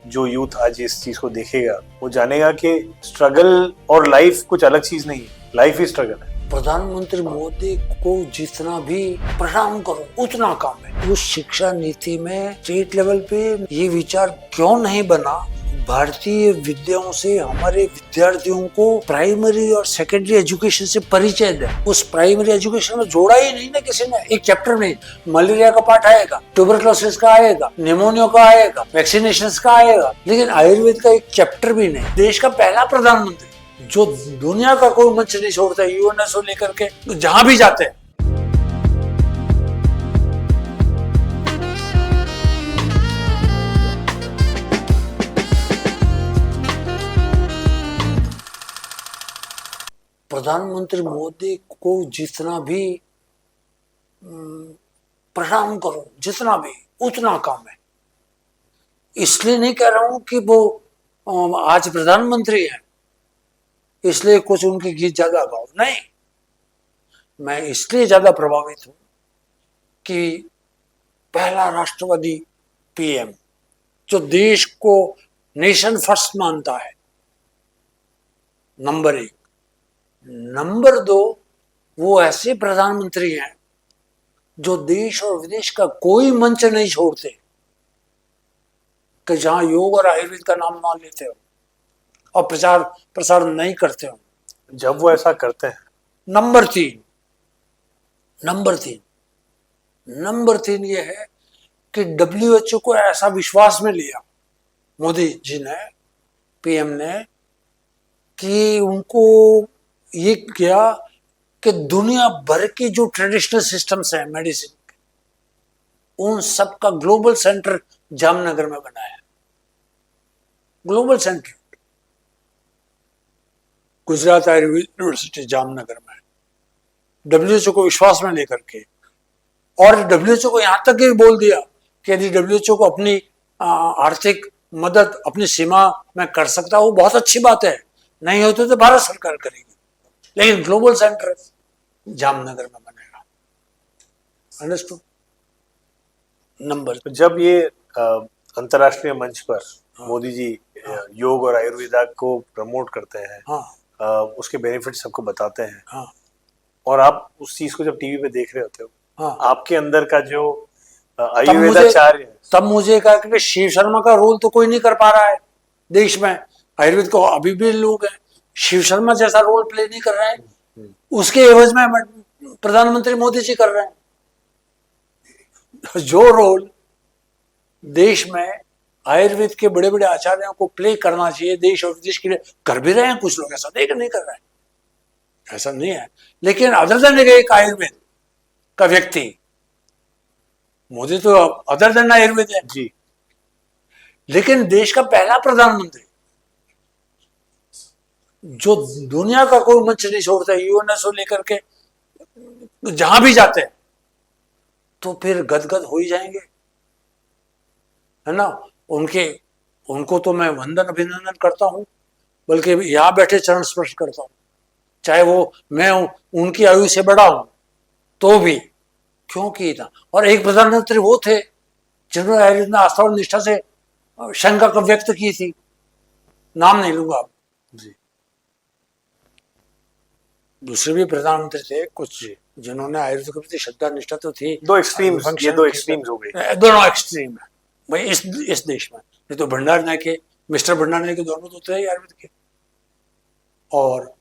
जो यूथ आज इस चीज को देखेगा वो जानेगा कि स्ट्रगल और लाइफ कुछ अलग चीज नहीं है, लाइफ ही स्ट्रगल है। प्रधानमंत्री मोदी को जितना भी प्रणाम करो उतना कम है। उस शिक्षा नीति में स्टेट लेवल पे ये विचार क्यों नहीं बना, भारतीय विद्याओं से हमारे विद्यार्थियों को प्राइमरी और सेकेंडरी एजुकेशन से परिचय दे। उस प्राइमरी एजुकेशन में जोड़ा ही नहीं ना किसी ने, एक चैप्टर में मलेरिया का पाठ आएगा, ट्यूबरक्लोसिस का आएगा, निमोनिया का आएगा, वैक्सीनेशन का आएगा, लेकिन आयुर्वेद का एक चैप्टर भी नहीं। देश का पहला प्रधानमंत्री जो दुनिया का कोई मंच नहीं छोड़ता, यूएनएसओ लेकर के जहां भी जाते हैं। प्रधानमंत्री मोदी को जितना भी प्रणाम करो, जितना भी उतना कम है। इसलिए नहीं कह रहा हूं कि वो आज प्रधानमंत्री है इसलिए कुछ उनके गीत ज्यादा गाओ, नहीं। मैं इसलिए ज्यादा प्रभावित हूं कि पहला राष्ट्रवादी पीएम जो देश को नेशन फर्स्ट मानता है, नंबर 1। नंबर 2, वो ऐसे प्रधानमंत्री हैं जो देश और विदेश का कोई मंच नहीं छोड़ते कि जहां योग और आयुर्वेद का नाम मान लेते हो और प्रचार प्रसार नहीं करते हो। जब वो ऐसा करते हैं। नंबर तीन ये है कि WHO को ऐसा विश्वास में लिया मोदी जी ने, पीएम ने, कि उनको ये किया कि दुनिया भर की जो ट्रेडिशनल सिस्टम्स हैं मेडिसिन के, उन सब का ग्लोबल सेंटर जामनगर में बनाया। Global centre Gujarat Ayurveda university Jamnagar में, WHO को विश्वास में लेकर के। और WHO को यहां तक भी बोल दिया कि यदि WHO को अपनी आर्थिक मदद अपनी सीमा में कर सकता वो बहुत अच्छी बात है, नहीं होती तो भारत सरकार करेगी, लेकिन ग्लोबल सेंटर जामनगर में बनेगा। अंडरस्टूड। नंबर जब ये अंतर्राष्ट्रीय मंच पर मोदी जी योग और आयुर्वेदा को प्रमोट करते हैं, उसके बेनिफिट सबको बताते हैं, और आप उस चीज को जब टीवी पे देख रहे होते हो, आपके अंदर का जो आयुर्वेदाचार्य है, तब मुझे कहा कि शिव शर्मा का रोल तो कोई नहीं कर पा रहा है देश में। आयुर्वेद को अभी भी लोग हैं, शिव शर्मा जैसा रोल प्ले नहीं कर रहे हैं, उसके एवज में प्रधानमंत्री मोदी जी कर रहे हैं। जो रोल देश में आयुर्वेद के बड़े बड़े आचार्यों को प्ले करना चाहिए देश और विदेश के लिए, कर भी रहे हैं कुछ लोग, ऐसा नहीं कर रहे हैं, ऐसा नहीं है। लेकिन अदर देन एक आयुर्वेद का व्यक्ति, मोदी तो अदर देन आयुर्वेद है जी, लेकिन देश का पहला प्रधानमंत्री जो दुनिया का कोई मंच नहीं छोड़ता, यूएनएसओ लेकर के जहां भी जाते हैं तो फिर गदगद हो ही जाएंगे, है ना। उनको तो मैं वंदन अभिनंदन करता हूं, बल्कि यहां बैठे चरण स्पर्श करता हूं, चाहे वो मैं उनकी आयु से बड़ा हूं तो भी, क्योंकि था। और एक प्रधानमंत्री वो थे जिन्होंने आयुर्वेद में आस्था और निष्ठा से शंका को व्यक्त की थी, नाम नहीं लूंगा आप जी। दूसरे भी प्रधानमंत्री थे कुछ जिन्होंने आयुर्वेद के प्रति श्रद्धा निष्ठा तो थी। दो एक्सट्रीम्स हो गए, दोनों एक्सट्रीम है भाई इस देश में। नहीं तो भंडारनाय के, मिस्टर भंडारनाय के दोनों तो थे आयुर्वेद के। और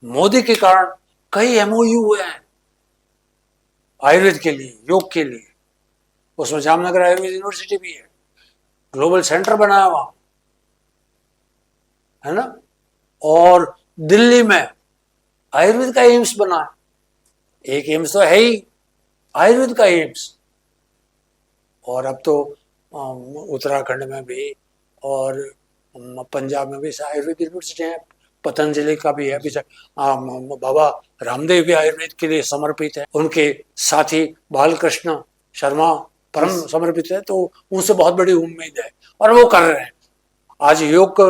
मोदी के कारण कई MOU हुए हैं आयुर्वेद के लिए, योग के लिए। उसमें जामनगर आयुर्वेद यूनिवर्सिटी भी है, ग्लोबल सेंटर बनाया वहां, है ना। और दिल्ली में आयुर्वेद का एम्स बना है, एक एम्स तो है ही आयुर्वेद का एम्स। और अब तो उत्तराखंड में भी और पंजाब में भी आयुर्वेद यूनिवर्सिटी है, पतंजलि का भी है, बाबा रामदेव भी आयुर्वेद के लिए समर्पित है, उनके साथी बालकृष्ण शर्मा परम समर्पित है, तो उनसे बहुत बड़ी उम्मीद है और वो कर रहे हैं। आज योग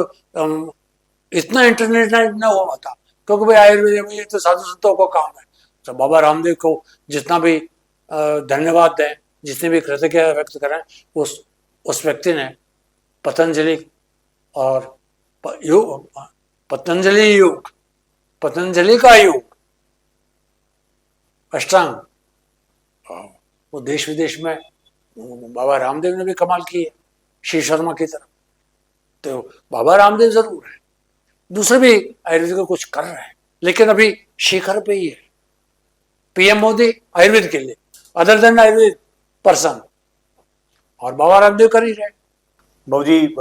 इतना इंटरनेट न हुआ था क्योंकि भाई आयुर्वेद में ये तो साधु संतों का काम है, तो बाबा रामदेव को जितना भी धन्यवाद दें, जितने भी कृतज्ञता व्यक्त करें, उस व्यक्ति ने पतंजलि और योग, पतंजलि योग, पतंजलि का योग अष्टांग, वो देश विदेश में बाबा रामदेव ने भी कमाल की है, श्री शर्मा की तरह। तो बाबा रामदेव जरूर है, दूसरे भी आयुर्वेद को कुछ कर रहे हैं, लेकिन अभी शिखर पे ही है पीएम मोदी आयुर्वेद के लिए, अदर देन आयुर्वेद पर्सन, और बाबा रामदेव कर ही रहे। बाबू जी,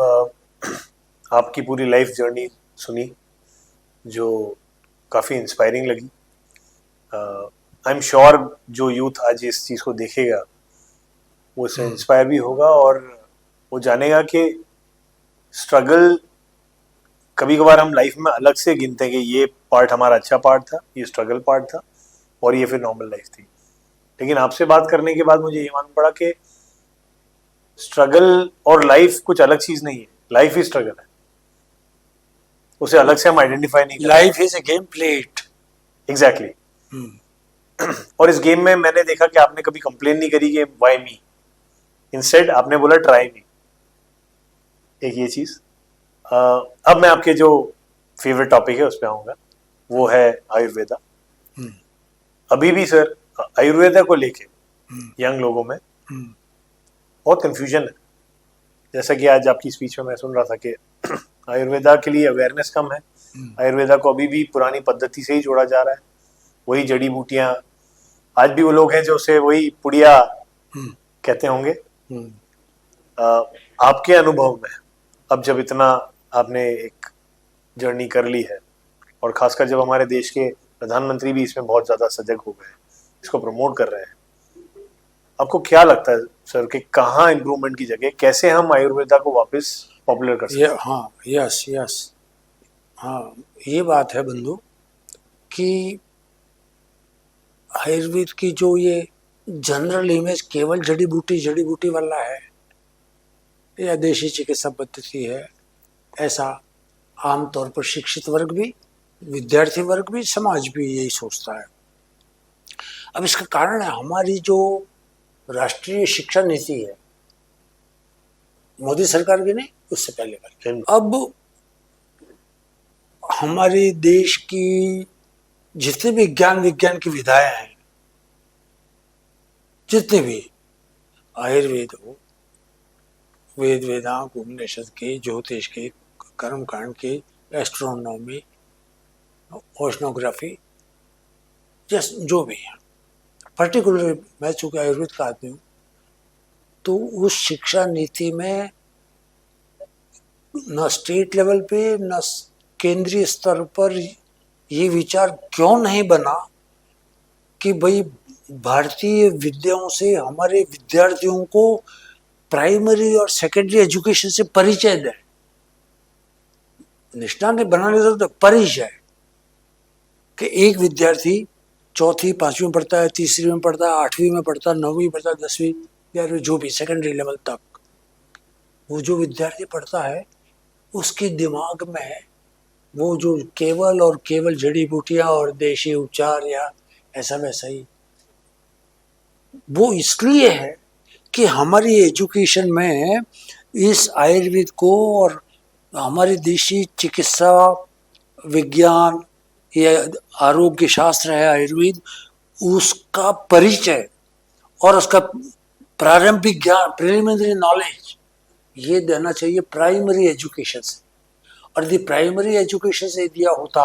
आपकी पूरी लाइफ जर्नी सुनी जो काफ़ी इंस्पायरिंग लगी। आई एम श्योर जो यूथ आज इस चीज़ को देखेगा वो इससे इंस्पायर भी होगा और वो जानेगा कि स्ट्रगल कभी कभार हम लाइफ में अलग से गिनते हैं कि ये पार्ट हमारा अच्छा पार्ट था, ये स्ट्रगल पार्ट था और ये फिर नॉर्मल लाइफ थी। लेकिन आपसे बात करने के बाद मुझे ये मालूम पड़ा कि स्ट्रगल और लाइफ कुछ अलग चीज नहीं है, लाइफ ही स्ट्रगल है, उसे अलग से हम आइडेंटिफाई नहीं करते। Life is a game played. Exactly. और इस गेम में मैंने देखा कि आपने कभी कंप्लेन नहीं करी कि व्हाई मी, इंस्टेड आपने बोला ट्राई मी। एक ये चीज। अब मैं आपके जो फेवरेट टॉपिक है उस पर आऊंगा, वो है आयुर्वेदा। अभी भी सर आयुर्वेदा को लेके यंग लोगों में बहुत कंफ्यूजन है। जैसा कि आज आपकी स्पीच में मैं सुन रहा था कि आयुर्वेदा के लिए अवेयरनेस कम है, आयुर्वेदा को अभी भी पुरानी पद्धति से ही जोड़ा जा रहा है, वही जड़ी बूटियां। आज भी वो लोग हैं जो उसे वही पुड़िया कहते होंगे। आपके अनुभव में अब जब इतना आपने एक जर्नी कर ली है और खासकर जब हमारे देश के प्रधानमंत्री भी इसमें बहुत ज्यादा सजग हो गए, इसको प्रमोट कर रहे हैं, आपको क्या लगता है सर कि कहाँ इम्प्रूवमेंट की जगह, कैसे हम आयुर्वेदा को वापस पॉपुलर कर सकते हैं? हाँ, यस, हाँ, ये बात है बंधु कि आयुर्वेद की जो ये जनरल इमेज केवल जड़ी बूटी वाला है या देशी चिकित्सा पद्धति है, ऐसा आमतौर पर शिक्षित वर्ग भी, विद्यार्थी वर्ग भी, समाज भी यही सोचता है। अब इसका कारण है हमारी जो राष्ट्रीय शिक्षा नीति है, मोदी सरकार की नहीं, उससे पहले वाली। अब हमारे देश की जितने भी विज्ञान की विधाएं हैं, जितने भी आयुर्वेद हो, वेद वेदांत उपनिषद के, ज्योतिष के, कर्मकांड के, एस्ट्रोनॉमी, ओशनोग्राफी, जस जो भी है, पर्टिकुलर मैं चूंकि आयुर्वेद का आदमी हूँ, तो उस शिक्षा नीति में न स्टेट लेवल पे न केंद्रीय स्तर पर ये विचार क्यों नहीं बना कि भाई भारतीय विद्याओं से हमारे विद्यार्थियों को प्राइमरी और सेकेंडरी एजुकेशन से परिचय दें। निष्णात बनाने का परिचय कि एक विद्यार्थी चौथी पांचवी में पढ़ता है, तीसरी में पढ़ता है, आठवीं में पढ़ता है, नौवीं पढ़ता है, 10वीं, 11वीं, जो भी सेकेंडरी लेवल तक, वो जो विद्यार्थी पढ़ता है उसके दिमाग में वो जो केवल और केवल जड़ी बूटियां और देशी उपचार या ऐसा वैसा ही, वो इसलिए है कि हमारी एजुकेशन में इस आयुर्वेद को और हमारी देशी चिकित्सा विज्ञान या आरोग्य शास्त्र है आयुर्वेद, उसका परिचय और उसका प्रारंभिक ज्ञान, प्रिलिमिनरी नॉलेज, ये देना चाहिए प्राइमरी एजुकेशन से। और यदि प्राइमरी एजुकेशन से दिया होता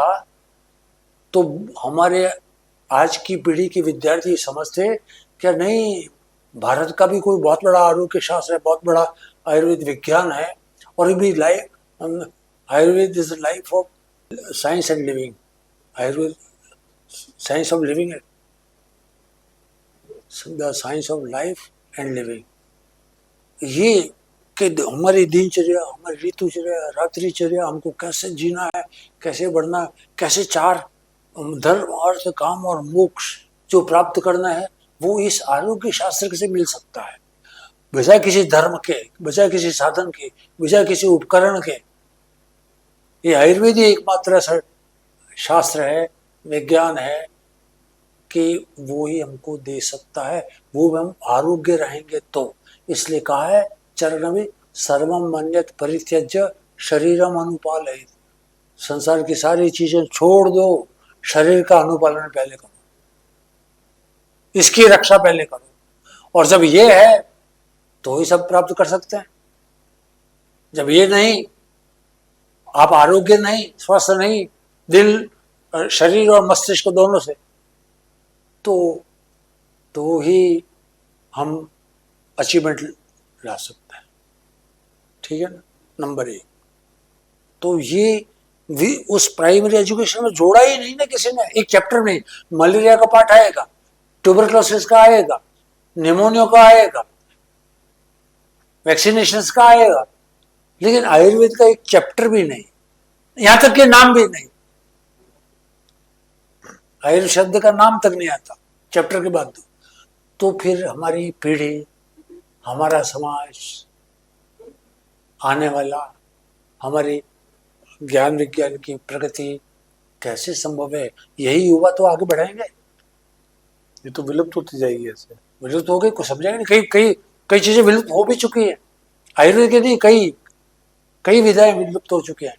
तो हमारे आज की पीढ़ी के विद्यार्थी समझते क्या नहीं, भारत का भी कोई बहुत बड़ा आरोग्य शास्त्र है, बहुत बड़ा आयुर्वेद विज्ञान है, और भी life, Ayurveda is life of science and living, Ayurveda science of living है, the science of life and living. ये कि हमारी दिनचर्या, हमारी ऋतुचर्या, रात्रिचर्या, हमको कैसे जीना है, कैसे बढ़ना है, कैसे चार धर्म, अर्थ, काम और मोक्ष जो प्राप्त करना है, वो इस आरोग्य शास्त्र से मिल सकता है, बजाय किसी धर्म के, बजाय किसी साधन के, बजाय किसी उपकरण के। ये आयुर्वेद ही एकमात्र शास्त्र है, विज्ञान है कि वो ही हमको दे सकता है, वो हम आरोग्य रहेंगे तो। इसलिए कहा है चरण में सर्वम मन्यत परित्यज्य शरीरम अनुपालयेत्। संसार की सारी चीजें छोड़ दो, शरीर का अनुपालन पहले करो, इसकी रक्षा पहले करो। और जब ये है तो ही सब प्राप्त कर सकते हैं। जब ये नहीं, आप आरोग्य नहीं, स्वस्थ नहीं, दिल, शरीर और मस्तिष्क दोनों से, तो ही हम अचीवमेंट ला सकते हैं। ठीक है ना, नंबर 1। तो ये उस प्राइमरी एजुकेशन में जोड़ा ही नहीं ना किसी ने, एक चैप्टर नहीं। मलेरिया का पार्ट आएगा, ट्यूबरक्लोसिस का आएगा, निमोनिया का आएगा, वैक्सीनेशन का आएगा, लेकिन आयुर्वेद का एक चैप्टर भी नहीं, यहां तक के नाम भी नहीं। आयुर्वेद शब्द का नाम तक नहीं आता चैप्टर के बाद। तो फिर हमारी पीढ़ी, हमारा समाज, आने वाला, हमारी ज्ञान विज्ञान की प्रगति कैसे संभव है? यही युवा तो आगे बढ़ाएंगे। ये तो विलुप्त होती जाएगी ऐसे। विलुप्त हो गई, कुछ समझेंगे नहीं। कई चीजें विलुप्त हो भी चुकी है, आयुर्वेद के नहीं, कई विधाएं विलुप्त हो चुकी हैं।